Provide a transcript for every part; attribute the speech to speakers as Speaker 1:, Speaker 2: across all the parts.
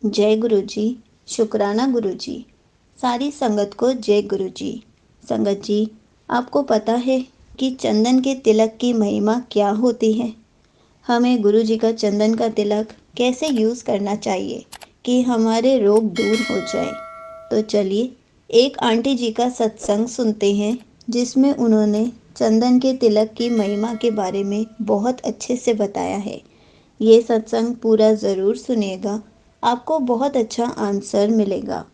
Speaker 1: जय गुरु जी। शुक्राना गुरु जी। सारी संगत को जय गुरु जी। संगत जी, आपको पता है कि चंदन के तिलक की महिमा क्या होती है? हमें गुरु जी का चंदन का तिलक कैसे यूज़ करना चाहिए कि हमारे रोग दूर हो जाए। तो चलिए एक आंटी जी का सत्संग सुनते हैं जिसमें उन्होंने चंदन के तिलक की महिमा के बारे में बहुत अच्छे से बताया है। ये सत्संग पूरा ज़रूर सुनिएगा, आपको बहुत अच्छा आंसर मिलेगा।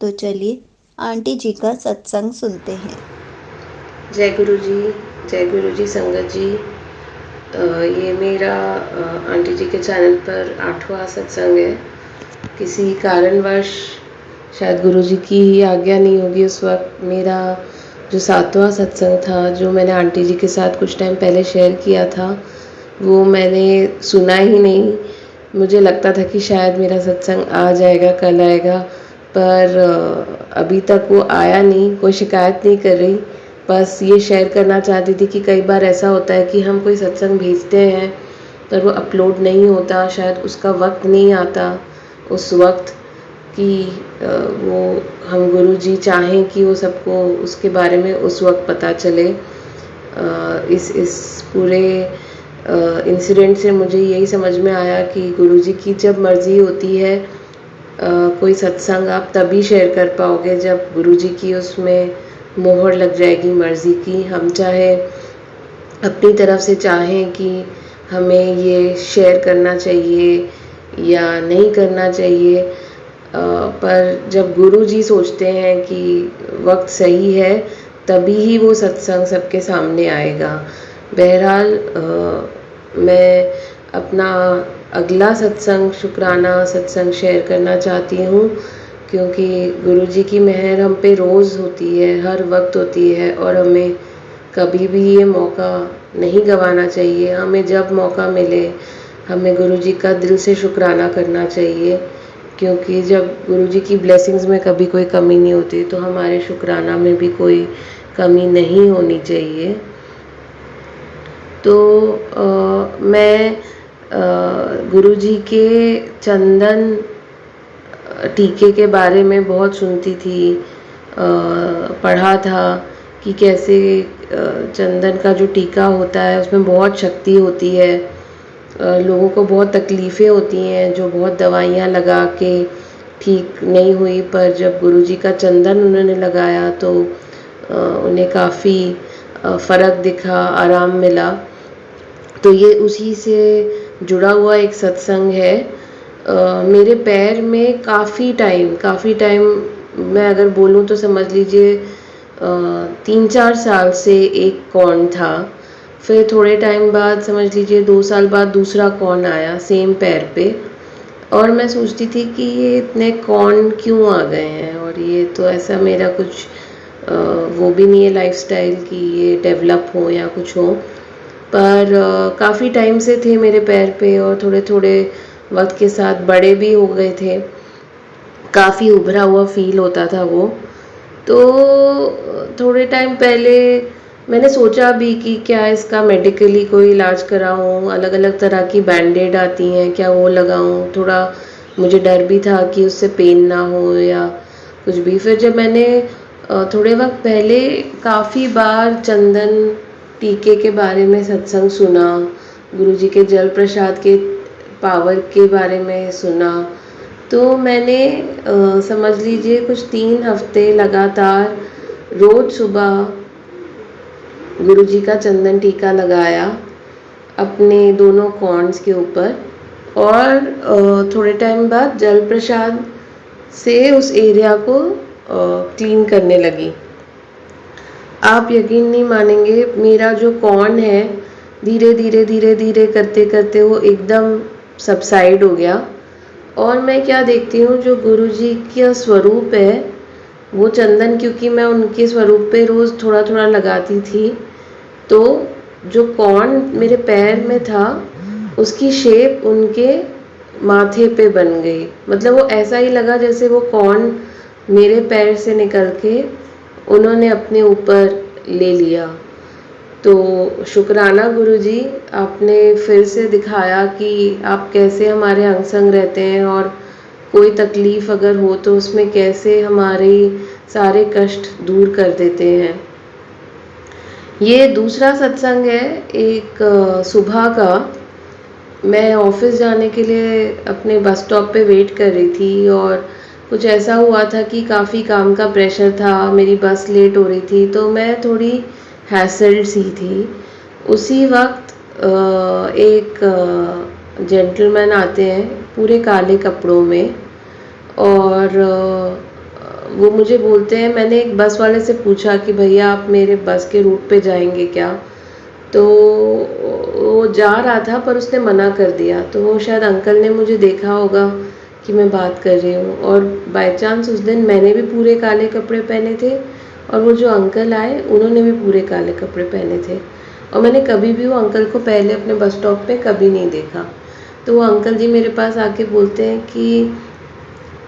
Speaker 1: तो चलिए आंटी जी का सत्संग सुनते हैं।
Speaker 2: जय गुरु जी। जय गुरु जी संगत जी। ये मेरा आंटी जी के चैनल पर 8वां सत्संग है। किसी कारणवश शायद गुरु जी की आज्ञा नहीं होगी, उस वक्त मेरा जो 7वां सत्संग था, जो मैंने आंटी जी के साथ कुछ टाइम पहले शेयर किया था, वो मैंने सुना ही नहीं। मुझे लगता था कि शायद मेरा सत्संग आ जाएगा, कल आएगा, पर अभी तक वो आया नहीं। कोई शिकायत नहीं कर रही, बस ये शेयर करना चाहती थी कि कई बार ऐसा होता है कि हम कोई सत्संग भेजते हैं पर वो अपलोड नहीं होता, शायद उसका वक्त नहीं आता उस वक्त कि वो हम गुरु जी चाहें कि वो सबको उसके बारे में उस वक्त पता चले। इस पूरे इंसिडेंट से मुझे यही समझ में आया कि गुरु जी की जब मर्ज़ी होती है, कोई सत्संग आप तभी शेयर कर पाओगे जब गुरु जी की उसमें मोहर लग जाएगी मर्ज़ी की। हम चाहे अपनी तरफ से चाहें कि हमें ये शेयर करना चाहिए या नहीं करना चाहिए, पर जब गुरु जी सोचते हैं कि वक्त सही है, तभी ही वो सत्संग सबके सामने आएगा। बहरहाल मैं अपना अगला सत्संग, शुक्राना सत्संग शेयर करना चाहती हूँ, क्योंकि गुरु जी की मेहर हम पे रोज़ होती है, हर वक्त होती है, और हमें कभी भी ये मौका नहीं गंवाना चाहिए। हमें जब मौका मिले हमें गुरु जी का दिल से शुक्राना करना चाहिए, क्योंकि जब गुरु जी की ब्लेसिंग्स में कभी कोई कमी नहीं होती, तो हमारे शुक्राना में भी कोई कमी नहीं होनी चाहिए। तो मैं गुरु जी के चंदन टीके के बारे में बहुत सुनती थी, पढ़ा था कि कैसे चंदन का जो टीका होता है उसमें बहुत शक्ति होती है। लोगों को बहुत तकलीफ़ें होती हैं जो बहुत दवाइयाँ लगा के ठीक नहीं हुई, पर जब गुरु जी का चंदन उन्होंने लगाया तो उन्हें काफ़ी फ़र्क दिखा, आराम मिला। तो ये उसी से जुड़ा हुआ एक सत्संग है। मेरे पैर में काफ़ी टाइम मैं अगर बोलूँ तो समझ लीजिए 3-4 साल से एक कॉर्न था। फिर थोड़े टाइम बाद, समझ लीजिए 2 साल बाद, दूसरा कॉर्न आया सेम पैर पे, और मैं सोचती थी कि ये इतने कॉर्न क्यों आ गए हैं, और ये तो ऐसा मेरा कुछ वो भी नहीं है लाइफस्टाइल कि ये डेवलप हो या कुछ हो। पर काफ़ी टाइम से थे मेरे पैर पे, और थोड़े थोड़े वक्त के साथ बड़े भी हो गए थे, काफ़ी उभरा हुआ फील होता था वो। तो थोड़े टाइम पहले मैंने सोचा भी कि क्या इसका मेडिकली कोई इलाज कराऊं, अलग अलग तरह की बैंडेड आती हैं, क्या वो लगाऊं। थोड़ा मुझे डर भी था कि उससे पेन ना हो या कुछ भी। फिर जब मैंने थोड़े वक्त पहले काफ़ी बार चंदन टीके के बारे में सत्संग सुना, गुरुजी के जल प्रसाद के पावर के बारे में सुना, तो मैंने समझ लीजिए कुछ 3 हफ्ते लगातार रोज़ सुबह गुरुजी का चंदन टीका लगाया अपने दोनों कॉर्न्स के ऊपर, और थोड़े टाइम बाद जल प्रसाद से उस एरिया को क्लीन करने लगी। आप यकीन नहीं मानेंगे, मेरा जो कॉर्न है धीरे धीरे करते करते वो एकदम सबसाइड हो गया। और मैं क्या देखती हूँ, जो गुरुजी का स्वरूप है वो चंदन, क्योंकि मैं उनके स्वरूप पे रोज़ थोड़ा थोड़ा लगाती थी, तो जो कॉर्न मेरे पैर में था उसकी शेप उनके माथे पे बन गई। मतलब वो ऐसा ही लगा जैसे वो कॉर्न मेरे पैर से निकल के उन्होंने अपने ऊपर ले लिया। तो शुक्राना गुरुजी, आपने फिर से दिखाया कि आप कैसे हमारे अंग संग रहते हैं, और कोई तकलीफ़ अगर हो तो उसमें कैसे हमारे सारे कष्ट दूर कर देते हैं। ये दूसरा सत्संग है एक सुबह का। मैं ऑफ़िस जाने के लिए अपने बस स्टॉप पे वेट कर रही थी और कुछ ऐसा हुआ था कि काफ़ी काम का प्रेशर था, मेरी बस लेट हो रही थी, तो मैं थोड़ी हैसल्ड सी थी। उसी वक्त एक जेंटलमैन आते हैं पूरे काले कपड़ों में और वो मुझे बोलते हैं, मैंने एक बस वाले से पूछा कि भैया आप मेरे बस के रूट पे जाएंगे क्या? तो वो जा रहा था पर उसने मना कर दिया। तो वो शायद अंकल ने मुझे देखा होगा कि मैं बात कर रही हूँ और बाय चांस उस दिन मैंने भी पूरे काले कपड़े पहने थे और वो जो अंकल आए उन्होंने भी पूरे काले कपड़े पहने थे और मैंने कभी भी वो अंकल को पहले अपने बस स्टॉप पे कभी नहीं देखा। तो वो अंकल जी मेरे पास आके बोलते हैं कि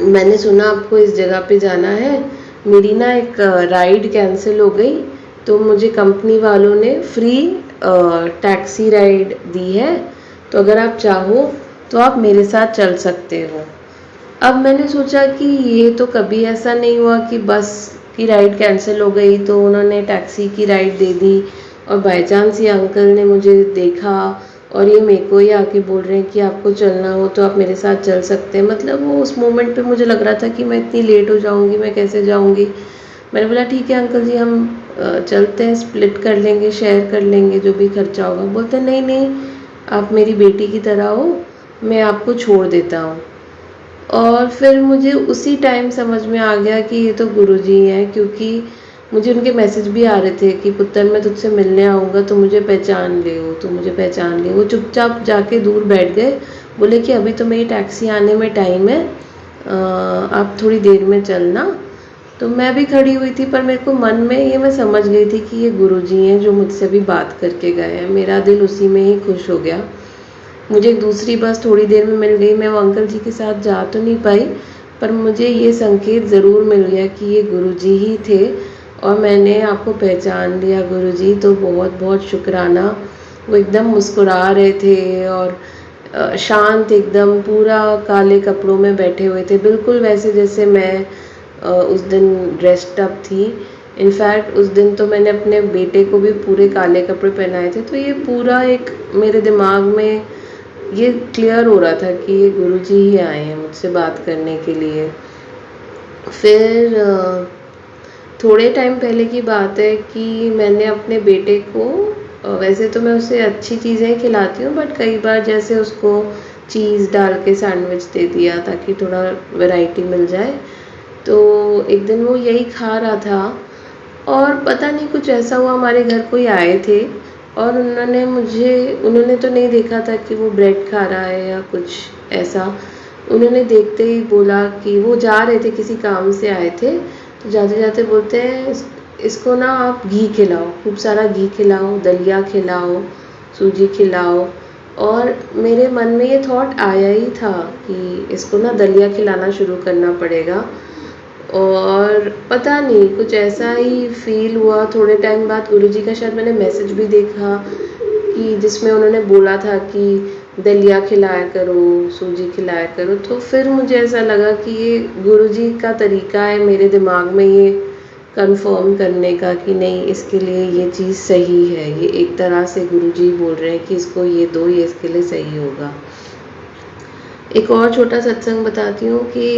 Speaker 2: मैंने सुना आपको इस जगह पे जाना है, मेरी ना एक राइड कैंसिल हो गई तो मुझे कंपनी वालों ने फ्री टैक्सी राइड दी है, तो अगर आप चाहो तो आप मेरे साथ चल सकते हो। अब मैंने सोचा कि ये तो कभी ऐसा नहीं हुआ कि बस की राइड कैंसिल हो गई तो उन्होंने टैक्सी की राइड दे दी और बाय चांस ये अंकल ने मुझे देखा और ये मेरे को ही आके बोल रहे हैं कि आपको चलना हो तो आप मेरे साथ चल सकते हैं। मतलब वो उस मोमेंट पे मुझे लग रहा था कि मैं इतनी लेट हो जाऊंगी, मैं कैसे जाऊंगी। मैंने बोला ठीक है अंकल जी, हम चलते हैं, स्प्लिट कर लेंगे, शेयर कर लेंगे जो भी खर्चा होगा। बोलते नहीं नहीं, आप मेरी बेटी की तरह हो, मैं आपको छोड़ देता हूँ। और फिर मुझे उसी टाइम समझ में आ गया कि ये तो गुरुजी हैं, क्योंकि मुझे उनके मैसेज भी आ रहे थे कि पुत्र मैं तुझसे मिलने आऊँगा तो मुझे पहचान ले, हो तो मुझे पहचान ले। वो चुपचाप जाके दूर बैठ गए, बोले कि अभी तो मेरी टैक्सी आने में टाइम है, आप थोड़ी देर में चलना। तो मैं भी खड़ी हुई थी पर मेरे को मन में ये मैं समझ गई थी कि ये गुरुजी हैं जो मुझसे भी बात करके गए हैं। मेरा दिल उसी में ही खुश हो गया। मुझे एक दूसरी बस थोड़ी देर में मिल गई। मैं वो अंकल जी के साथ जा तो नहीं पाई पर मुझे ये संकेत ज़रूर मिल गया कि ये गुरुजी ही थे और मैंने आपको पहचान लिया गुरुजी, तो बहुत बहुत शुक्राना। वो एकदम मुस्कुरा रहे थे और शांत, एकदम पूरा काले कपड़ों में बैठे हुए थे, बिल्कुल वैसे जैसे मैं उस दिन ड्रेस्ड अप थी। इनफैक्ट उस दिन तो मैंने अपने बेटे को भी पूरे काले कपड़े पहनाए थे। तो ये पूरा एक मेरे दिमाग में ये क्लियर हो रहा था कि ये गुरुजी ही आए हैं मुझसे बात करने के लिए। फिर थोड़े टाइम पहले की बात है कि मैंने अपने बेटे को, वैसे तो मैं उसे अच्छी चीज़ें खिलाती हूँ बट कई बार जैसे उसको चीज़ डाल के सैंडविच दे दिया ताकि थोड़ा वैरायटी मिल जाए। तो एक दिन वो यही खा रहा था और पता नहीं कुछ ऐसा हुआ, हमारे घर कोई आए थे और उन्होंने तो नहीं देखा था कि वो ब्रेड खा रहा है या कुछ ऐसा। उन्होंने देखते ही बोला कि वो जा रहे थे, किसी काम से आए थे, तो जाते जाते बोलते हैं इसको ना आप घी खिलाओ, खूब सारा घी खिलाओ, दलिया खिलाओ, सूजी खिलाओ। और मेरे मन में ये थॉट आया ही था कि इसको ना दलिया खिलाना शुरू करना पड़ेगा। और पता नहीं कुछ ऐसा ही फील हुआ। थोड़े टाइम बाद गुरुजी का शायद मैंने मैसेज भी देखा कि जिसमें उन्होंने बोला था कि दलिया खिलाया करो, सूजी खिलाया करो। तो फिर मुझे ऐसा लगा कि ये गुरुजी का तरीका है मेरे दिमाग में ये कंफर्म करने का कि नहीं, इसके लिए ये चीज़ सही है। ये एक तरह से गुरुजी बोल रहे हैं कि इसको ये दो, ये इसके लिए सही होगा। एक और छोटा सत्संग बताती हूँ कि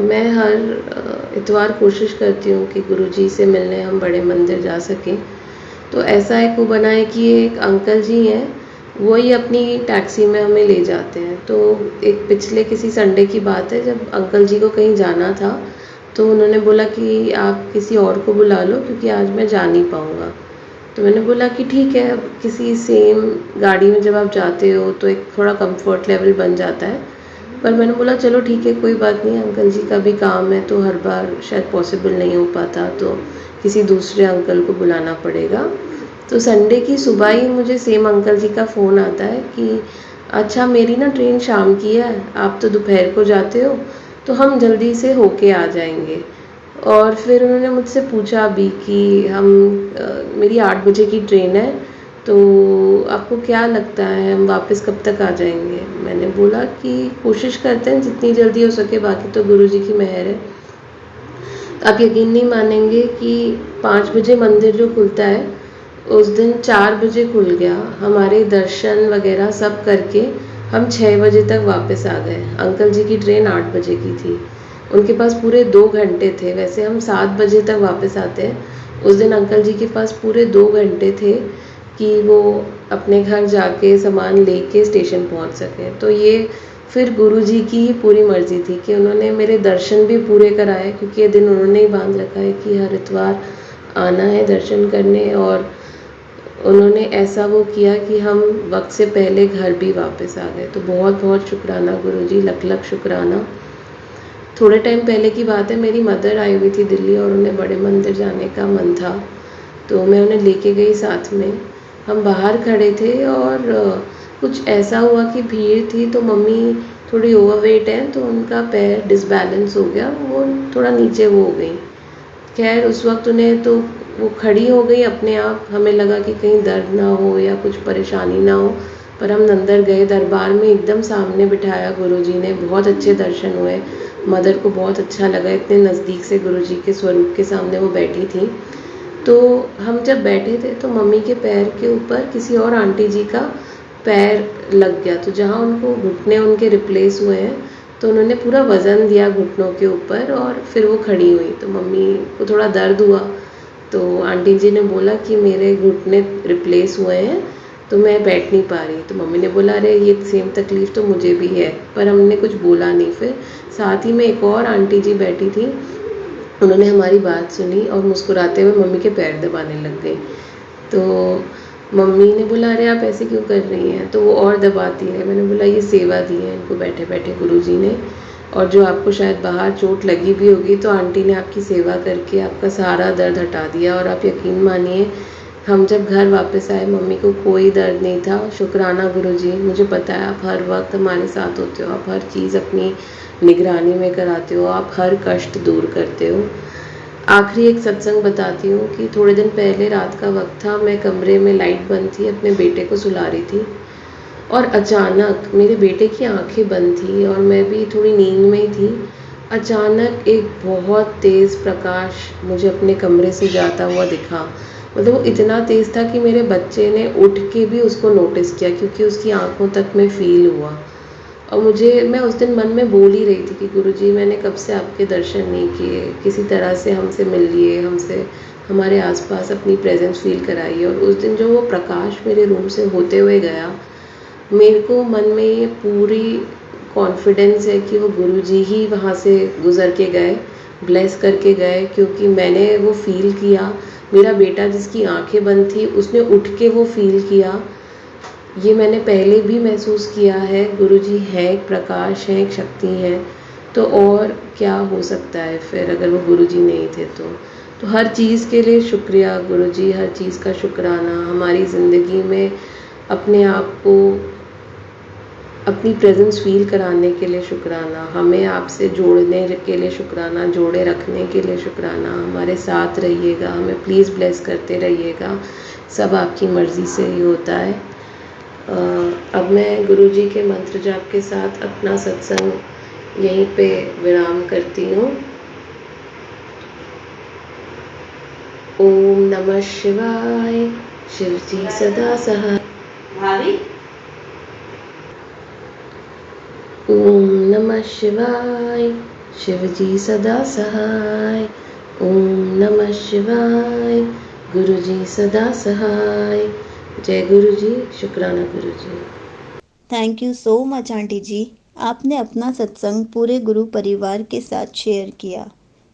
Speaker 2: मैं हर इतवार कोशिश करती हूँ कि गुरुजी से मिलने हम बड़े मंदिर जा सकें। तो ऐसा एक वो बना है कि एक अंकल जी हैं, वही अपनी टैक्सी में हमें ले जाते हैं। तो एक पिछले किसी संडे की बात है, जब अंकल जी को कहीं जाना था तो उन्होंने बोला कि आप किसी और को बुला लो क्योंकि आज मैं जा नहीं पाऊँगा। तो मैंने बोला कि ठीक है, अब किसी सेम गाड़ी में जब आप जाते हो तो एक थोड़ा कंफर्ट लेवल बन जाता है। पर मैंने बोला चलो ठीक है, कोई बात नहीं, अंकल जी का भी काम है तो हर बार शायद पॉसिबल नहीं हो पाता, तो किसी दूसरे अंकल को बुलाना पड़ेगा। तो संडे की सुबह ही मुझे सेम अंकल जी का फ़ोन आता है कि अच्छा मेरी ना ट्रेन शाम की है, आप तो दोपहर को जाते हो, तो हम जल्दी से होके आ जाएंगे। और फिर उन्होंने मुझसे पूछा अभी कि मेरी 8 बजे की ट्रेन है तो आपको क्या लगता है हम वापस कब तक आ जाएंगे? मैंने बोला कि कोशिश करते हैं जितनी जल्दी हो सके, बाकी तो गुरुजी की मेहर है। आप यकीन नहीं मानेंगे कि 5 बजे मंदिर जो खुलता है उस दिन 4 बजे खुल गया। हमारे दर्शन वगैरह सब करके हम 6 बजे तक वापस आ गए। अंकल जी की ट्रेन 8 बजे की थी। उनके पास पूरे 2 घंटे थे। वैसे हम 7 बजे तक वापस आते हैं, उस दिन अंकल जी के पास पूरे 2 घंटे थे कि वो अपने घर जाके सामान लेके स्टेशन पहुंच सकें। तो ये फिर गुरुजी की ही पूरी मर्ज़ी थी कि उन्होंने मेरे दर्शन भी पूरे कराए, क्योंकि ये दिन उन्होंने ही बांध रखा है कि हर इतवार आना है दर्शन करने। और उन्होंने ऐसा वो किया कि हम वक्त से पहले घर भी वापस आ गए। तो बहुत बहुत शुक्राना गुरुजी, लख लख शुक्राना। थोड़े टाइम पहले की बात है, मेरी मदर आई हुई थी दिल्ली और उन्हें बड़े मंदिर जाने का मन था, तो मैं उन्हें लेके गई साथ में। हम बाहर खड़े थे और कुछ ऐसा हुआ कि भीड़ थी, तो मम्मी थोड़ी ओवरवेट है तो उनका पैर डिसबैलेंस हो गया, वो थोड़ा नीचे वो हो गई। खैर उस वक्त उन्हें तो वो खड़ी हो गई अपने आप। हमें लगा कि कहीं दर्द ना हो या कुछ परेशानी ना हो, पर हम अंदर गए, दरबार में एकदम सामने बिठाया गुरुजी ने। बहुत अच्छे दर्शन हुए, मदर को बहुत अच्छा लगा, इतने नज़दीक से गुरुजी के स्वरूप के सामने वो बैठी थी। तो हम जब बैठे थे तो मम्मी के पैर के ऊपर किसी और आंटी जी का पैर लग गया। तो जहाँ उनको घुटने उनके रिप्लेस हुए हैं, तो उन्होंने पूरा वज़न दिया घुटनों के ऊपर और फिर वो खड़ी हुई। तो मम्मी को थोड़ा दर्द हुआ, तो आंटी जी ने बोला कि मेरे घुटने रिप्लेस हुए हैं तो मैं बैठ नहीं पा रही। तो मम्मी ने बोला अरे ये सेम तकलीफ़ तो मुझे भी है, पर हमने कुछ बोला नहीं। फिर साथ ही में एक और आंटी जी बैठी थी, उन्होंने हमारी बात सुनी और मुस्कुराते हुए मम्मी के पैर दबाने लग गई। तो मम्मी ने बोला अरे आप ऐसे क्यों कर रही हैं? तो वो और दबाती है। मैंने बोला ये सेवा दी है इनको बैठे बैठे गुरुजी ने, और जो आपको शायद बाहर चोट लगी भी होगी तो आंटी ने आपकी सेवा करके आपका सारा दर्द हटा दिया। और आप यकीन मानिए, हम जब घर वापस आए मम्मी को कोई दर्द नहीं था। शुक्राना गुरुजी, मुझे पता है आप हर वक्त हमारे साथ होते हो, आप हर चीज़ अपनी निगरानी में कराते हो, आप हर कष्ट दूर करते हो। आखिरी एक सत्संग बताती हूँ कि थोड़े दिन पहले रात का वक्त था, मैं कमरे में लाइट बंद थी, अपने बेटे को सुला रही थी और अचानक मेरे बेटे की आंखें बंद थी और मैं भी थोड़ी नींद में ही थी। अचानक एक बहुत तेज़ प्रकाश मुझे अपने कमरे से जाता हुआ दिखा। मतलब वो इतना तेज़ था कि मेरे बच्चे ने उठ के भी उसको नोटिस किया, क्योंकि उसकी आंखों तक में फ़ील हुआ। और मैं उस दिन मन में बोल ही रही थी कि गुरुजी मैंने कब से आपके दर्शन नहीं किए, किसी तरह से हमसे मिलिए, हमसे हमारे आसपास अपनी प्रेजेंस फील कराइए। और उस दिन जो वो प्रकाश मेरे रूम से होते हुए गया, मेरे को मन में ये पूरी कॉन्फिडेंस है कि वो गुरुजी ही वहाँ से गुज़र के गए, ब्लेस करके गए, क्योंकि मैंने वो फ़ील किया। मेरा बेटा जिसकी आंखें बंद थी उसने उठ के वो फ़ील किया। ये मैंने पहले भी महसूस किया है। गुरुजी हैं, एक प्रकाश है, एक शक्ति है, तो और क्या हो सकता है फिर अगर वो गुरुजी नहीं थे तो हर चीज़ के लिए शुक्रिया गुरुजी, हर चीज़ का शुक्राना। हमारी ज़िंदगी में अपने आप को, अपनी प्रेजेंस फील कराने के लिए शुक्राना, हमें आपसे जोड़ने के लिए शुक्राना, जोड़े रखने के लिए शुक्राना। हमारे साथ रहिएगा, हमें प्लीज़ ब्लेस करते रहिएगा, सब आपकी मर्ज़ी से ही होता है। अब मैं गुरुजी के मंत्र जाप के साथ अपना सत्संग यहीं पे विराम करती हूँ। ओम नमः शिवाय, शिव जी सदा सहाय। भाभी, ओम नमः शिवाय, शिव जी सदा सहाय। ओम नमः शिवाय, गुरुजी सदा सहाय। जय गुरुजी, शुक्राना गुरुजी।
Speaker 1: Thank you so much aunty ji. आपने अपना सत्संग पूरे गुरु परिवार के साथ शेयर किया।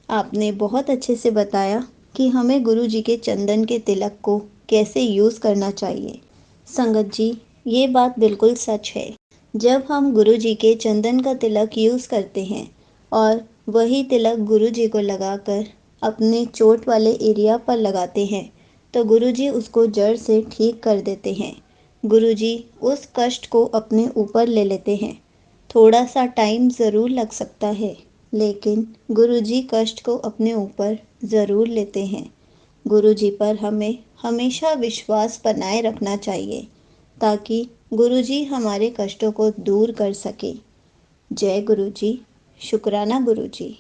Speaker 1: आपने बहुत अच्छे से बताया कि हमें गुरु जी के चंदन के तिलक को कैसे यूज़ करना चाहिए। संगत जी, ये बात बिल्कुल सच है। जब हम गुरु जी के चंदन का तिलक यूज़ करते हैं और वही तिलक गुरु जी को लगाकर अपने चोट वाले एरिया पर लगाते हैं, तो गुरुजी उसको जड़ से ठीक कर देते हैं। गुरुजी उस कष्ट को अपने ऊपर ले लेते हैं। थोड़ा सा टाइम ज़रूर लग सकता है, लेकिन गुरुजी कष्ट को अपने ऊपर ज़रूर लेते हैं। गुरुजी पर हमें हमेशा विश्वास बनाए रखना चाहिए ताकि गुरुजी हमारे कष्टों को दूर कर सके। जय गुरुजी। शुक्राना गुरुजी।